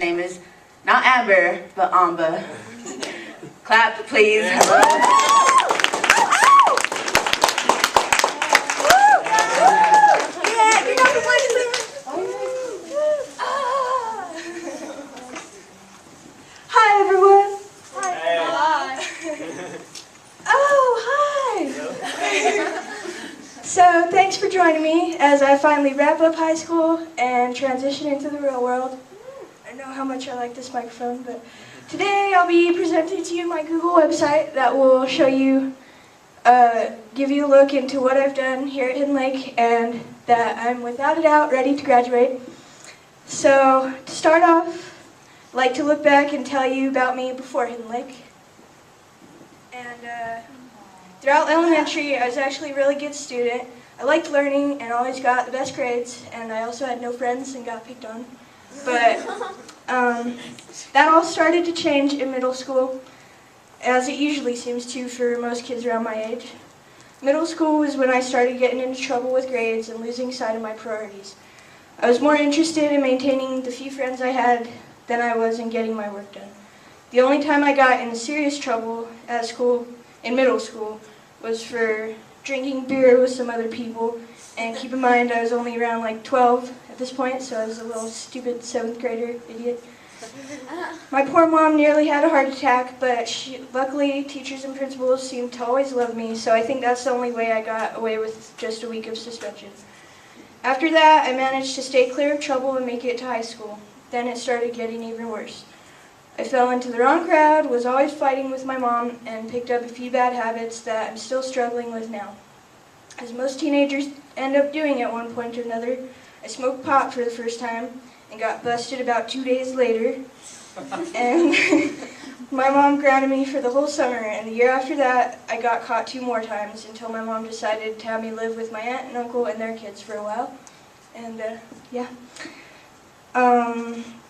name is not Amber, but Amba. Clap, please. Hello. Hi, everyone. Hi. Oh, hi. So, thanks for joining me as I finally wrap up high school and transition into the real world. I know how much I like this microphone, but today I'll be presenting to you my Google website that will show you, give you a look into what I've done here at Hidden Lake and that I'm without a doubt ready to graduate. So, to start off, I'd like to look back and tell you about me before Hidden Lake. And throughout elementary, I was actually a really good student. I liked learning and always got the best grades, and I also had no friends and got picked on. But that all started to change in middle school, as it usually seems to for most kids around my age. Middle school was when I started getting into trouble with grades and losing sight of my priorities. I was more interested in maintaining the few friends I had than I was in getting my work done. The only time I got into serious trouble at school, in middle school, was for drinking beer with some other people. And keep in mind, I was only around like 12 at this point, so I was a little stupid 7th grader idiot. My poor mom nearly had a heart attack, but luckily teachers and principals seemed to always love me, so I think that's the only way I got away with just a week of suspension. After that, I managed to stay clear of trouble and make it to high school. Then it started getting even worse. I fell into the wrong crowd, was always fighting with my mom, and picked up a few bad habits that I'm still struggling with now. As most teenagers end up doing at one point or another, I smoked pot for the first time and got busted about 2 days later. And my mom grounded me for the whole summer, and the year after that, I got caught 2 more times until my mom decided to have me live with my aunt and uncle and their kids for a while. And yeah.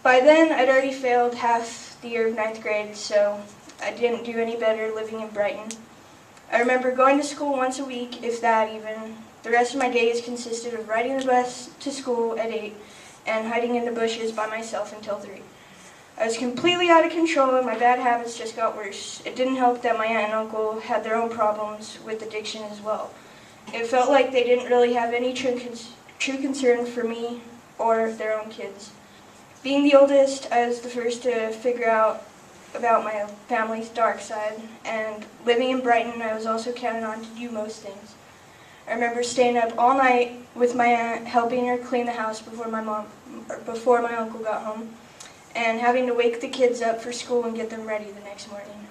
By then, I'd already failed half the year of 9th grade, so I didn't do any better living in Brighton. I remember going to school once a week, if that even. The rest of my days consisted of riding the bus to school at 8 and hiding in the bushes by myself until 3. I was completely out of control and my bad habits just got worse. It didn't help that my aunt and uncle had their own problems with addiction as well. It felt like they didn't really have any true concern for me or their own kids. Being the oldest, I was the first to figure out about my family's dark side, and living in Brighton, I was also counted on to do most things. I remember staying up all night with my aunt, helping her clean the house before my uncle got home, and having to wake the kids up for school and get them ready the next morning.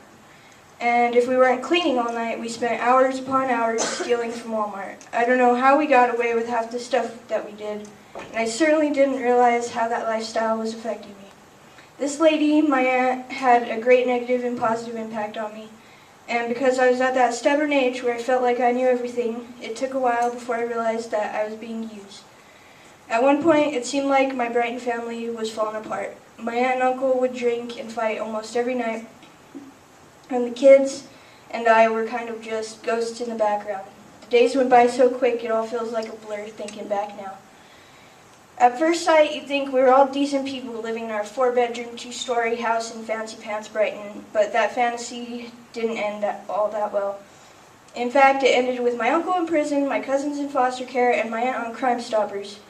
And if we weren't cleaning all night, we spent hours upon hours stealing from Walmart. I don't know how we got away with half the stuff that we did, and I certainly didn't realize how that lifestyle was affecting me. This lady, my aunt, had a great negative and positive impact on me. And because I was at that stubborn age where I felt like I knew everything, it took a while before I realized that I was being used. At one point, it seemed like my Brighton family was falling apart. My aunt and uncle would drink and fight almost every night, and the kids and I were kind of just ghosts in the background. The days went by so quick, it all feels like a blur thinking back now. At first sight, you'd think we were all decent people living in our 4-bedroom, 2-story house in Fancy Pants, Brighton, but that fantasy didn't end all that well. In fact, it ended with my uncle in prison, my cousins in foster care, and my aunt on Crime Stoppers.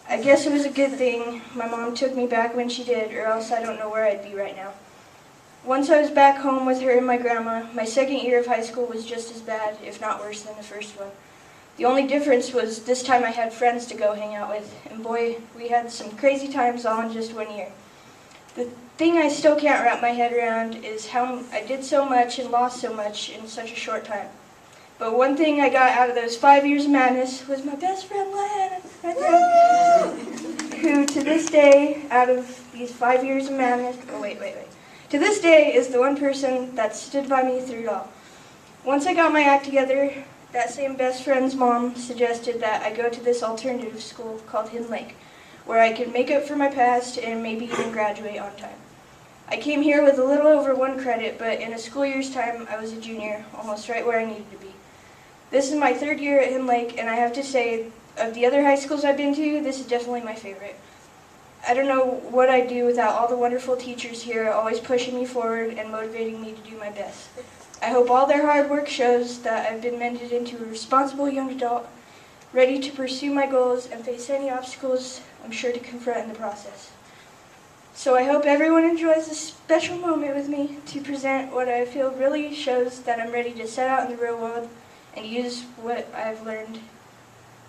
I guess it was a good thing my mom took me back when she did, or else I don't know where I'd be right now. Once I was back home with her and my grandma, my second year of high school was just as bad, if not worse than the first one. The only difference was this time I had friends to go hang out with, and boy, we had some crazy times all in just 1 year. The thing I still can't wrap my head around is how I did so much and lost so much in such a short time. But one thing I got out of those 5 years of madness was my best friend, Lana, right there, who to this day, out of these 5 years of madness, to this day is the one person that stood by me through it all. Once I got my act together, that same best friend's mom suggested that I go to this alternative school called Hidden Lake, where I could make up for my past and maybe even graduate on time. I came here with a little over 1 credit, but in a school year's time, I was a junior, almost right where I needed to be. This is my 3rd year at Hidden Lake, and I have to say, of the other high schools I've been to, this is definitely my favorite. I don't know what I'd do without all the wonderful teachers here always pushing me forward and motivating me to do my best. I hope all their hard work shows that I've been mended into a responsible young adult, ready to pursue my goals and face any obstacles I'm sure to confront in the process. So I hope everyone enjoys this special moment with me to present what I feel really shows that I'm ready to set out in the real world and use what I've learned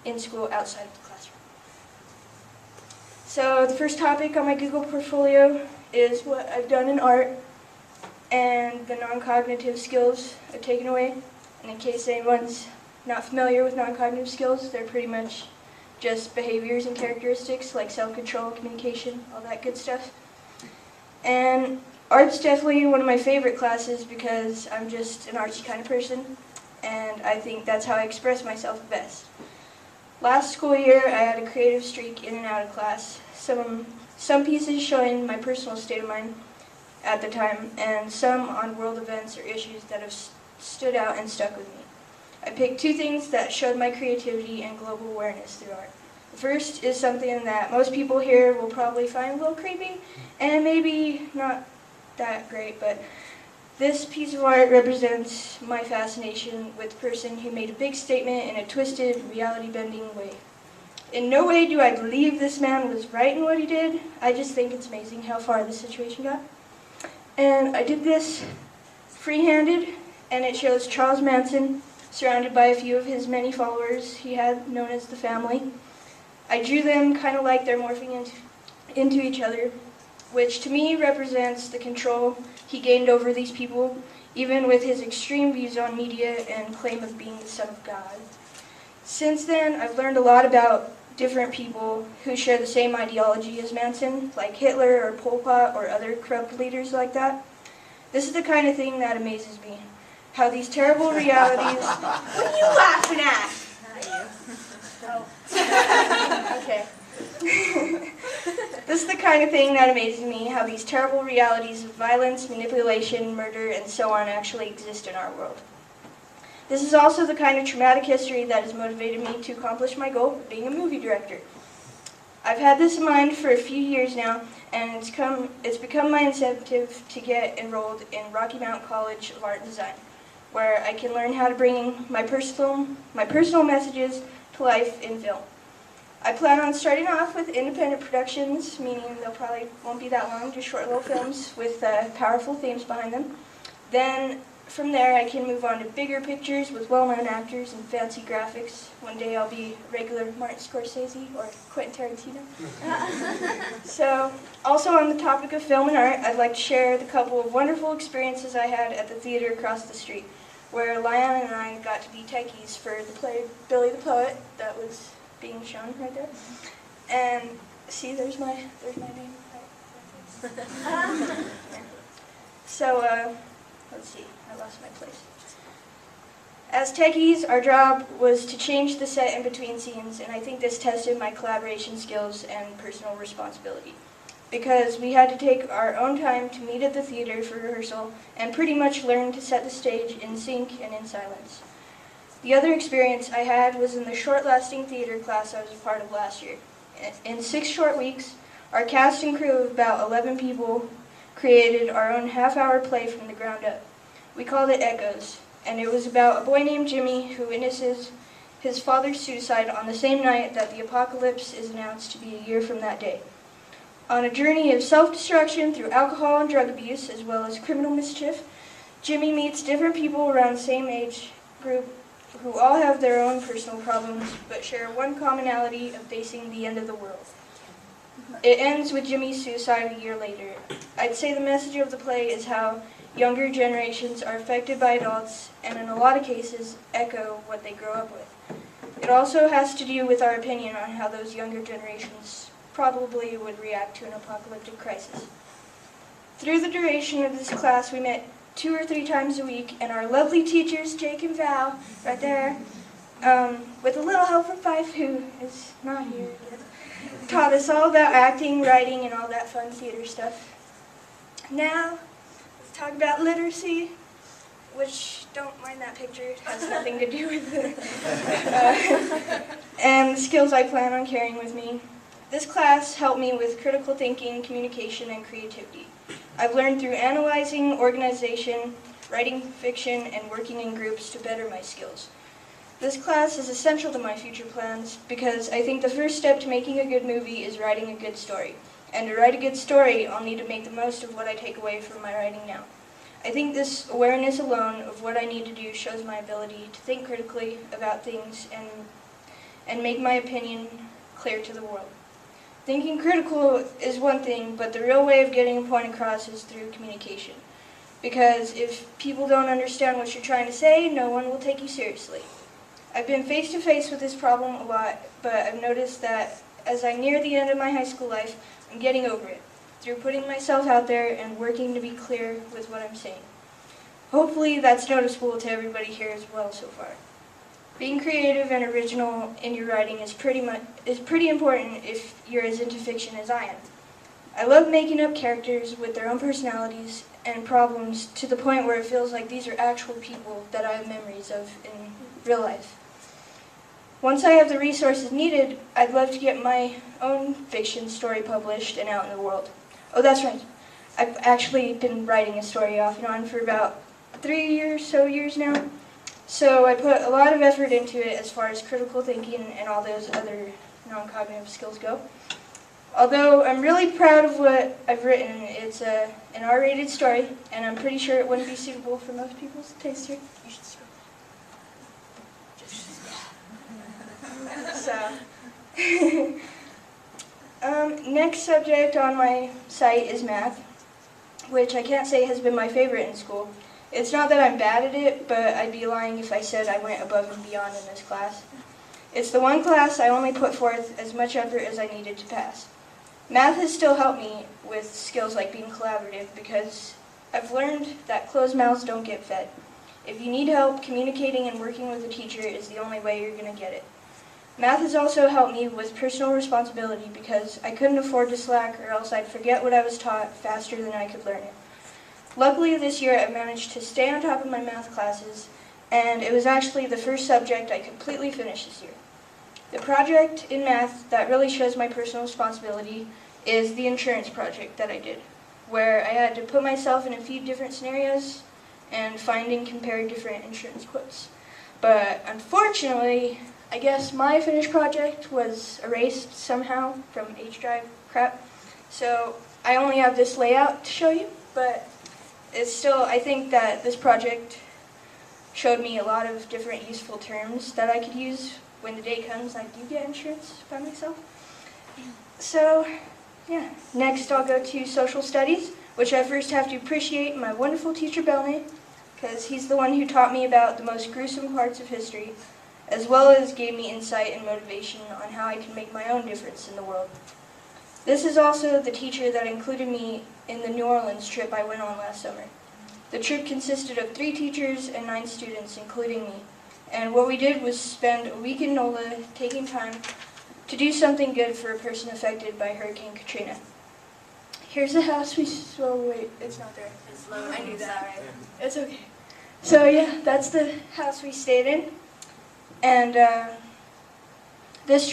in school outside of the classroom. So the first topic on my Google portfolio is what I've done in art and the non-cognitive skills I've taken away. And in case anyone's not familiar with non-cognitive skills, they're pretty much just behaviors and characteristics like self-control, communication, all that good stuff. And art's definitely one of my favorite classes because I'm just an artsy kind of person, and I think that's how I express myself best. Last school year, I had a creative streak in and out of class. Some pieces showing my personal state of mind at the time, and some on world events or issues that have stood out and stuck with me. I picked two things that showed my creativity and global awareness through art. The first is something that most people here will probably find a little creepy, and maybe not that great, but this piece of art represents my fascination with the person who made a big statement in a twisted, reality-bending way. In no way do I believe this man was right in what he did. I just think it's amazing how far this situation got. And I did this free-handed, and it shows Charles Manson surrounded by a few of his many followers he had, known as the family. I drew them kind of like they're morphing into each other, which to me represents the control he gained over these people, even with his extreme views on media and claim of being the Son of God. Since then, I've learned a lot about different people who share the same ideology as Manson, like Hitler or Pol Pot or other corrupt leaders like that. This is the kind of thing that amazes me. How these terrible realities... What are you laughing at? Not you. Oh. Okay. This is the kind of thing that amazes me, how these terrible realities of violence, manipulation, murder, and so on actually exist in our world. This is also the kind of traumatic history that has motivated me to accomplish my goal of being a movie director. I've had this in mind for a few years now, and it's become my incentive to get enrolled in Rocky Mountain College of Art and Design, where I can learn how to bring my personal messages to life in film. I plan on starting off with independent productions, meaning they'll probably won't be that long, just short little films with powerful themes behind them. Then from there I can move on to bigger pictures with well-known actors and fancy graphics. One day I'll be regular Martin Scorsese or Quentin Tarantino. So, also on the topic of film and art, I'd like to share the couple of wonderful experiences I had at the theater across the street, where Lyon and I got to be techies for the play Billy the Poet that was being shown right there. And see, there's my name. So, let's see, I lost my place. As techies, our job was to change the set in between scenes, and I think this tested my collaboration skills and personal responsibility, because we had to take our own time to meet at the theater for rehearsal and pretty much learn to set the stage in sync and in silence. The other experience I had was in the short-lasting theater class I was a part of last year. In 6 short weeks, our cast and crew of about 11 people created our own half-hour play from the ground up. We called it Echoes, and it was about a boy named Jimmy who witnesses his father's suicide on the same night that the apocalypse is announced to be a year from that day. On a journey of self-destruction through alcohol and drug abuse, as well as criminal mischief, Jimmy meets different people around the same age group who all have their own personal problems, but share one commonality of facing the end of the world. It ends with Jimmy's suicide a year later. I'd say the message of the play is how younger generations are affected by adults, and in a lot of cases, echo what they grow up with. It also has to do with our opinion on how those younger generations probably would react to an apocalyptic crisis. Through the duration of this class, we met 2 or 3 times a week, and our lovely teachers, Jake and Val, right there, with a little help from Fife, who is not here yet, taught us all about acting, writing, and all that fun theater stuff. Now, let's talk about literacy, which, don't mind that picture, it has nothing to do with it. And the skills I plan on carrying with me. This class helped me with critical thinking, communication, and creativity. I've learned through analyzing, organization, writing fiction, and working in groups to better my skills. This class is essential to my future plans because I think the first step to making a good movie is writing a good story. And to write a good story, I'll need to make the most of what I take away from my writing now. I think this awareness alone of what I need to do shows my ability to think critically about things and make my opinion clear to the world. Thinking critical is one thing, but the real way of getting a point across is through communication. Because if people don't understand what you're trying to say, no one will take you seriously. I've been face to face with this problem a lot, but I've noticed that as I near the end of my high school life, I'm getting over it, through putting myself out there and working to be clear with what I'm saying. Hopefully that's noticeable to everybody here as well so far. Being creative and original in your writing is pretty important if you're as into fiction as I am. I love making up characters with their own personalities and problems to the point where it feels like these are actual people that I have memories of in real life. Once I have the resources needed, I'd love to get my own fiction story published and out in the world. Oh, that's right. I've actually been writing a story off and on for about 3 or so years now. So I put a lot of effort into it as far as critical thinking and all those other non-cognitive skills go. Although I'm really proud of what I've written, it's an R-rated story, and I'm pretty sure it wouldn't be suitable for most people's taste here. You should scroll. Next subject on my site is math, which I can't say has been my favorite in school. It's not that I'm bad at it, but I'd be lying if I said I went above and beyond in this class. It's the one class I only put forth as much effort as I needed to pass. Math has still helped me with skills like being collaborative because I've learned that closed mouths don't get fed. If you need help, communicating and working with a teacher is the only way you're going to get it. Math has also helped me with personal responsibility because I couldn't afford to slack or else I'd forget what I was taught faster than I could learn it. Luckily this year I managed to stay on top of my math classes, and it was actually the first subject I completely finished this year. The project in math that really shows my personal responsibility is the insurance project that I did, where I had to put myself in a few different scenarios and find and compare different insurance quotes. But unfortunately, I guess my finished project was erased somehow from H drive crap, so I only have this layout to show you, but it's still, I think that this project showed me a lot of different useful terms that I could use when the day comes I do get insurance by myself. So, yeah. Next I'll go to social studies, which I first have to appreciate my wonderful teacher Belnay, because he's the one who taught me about the most gruesome parts of history, as well as gave me insight and motivation on how I can make my own difference in the world. This is also the teacher that included me in the New Orleans trip I went on last summer. The trip consisted of 3 teachers and 9 students, including me. And what we did was spend a week in NOLA taking time to do something good for a person affected by Hurricane Katrina. Here's the house we saw. Wait, it's not there. It's low. I knew that. Right? It's okay. So yeah, that's the house we stayed in. And this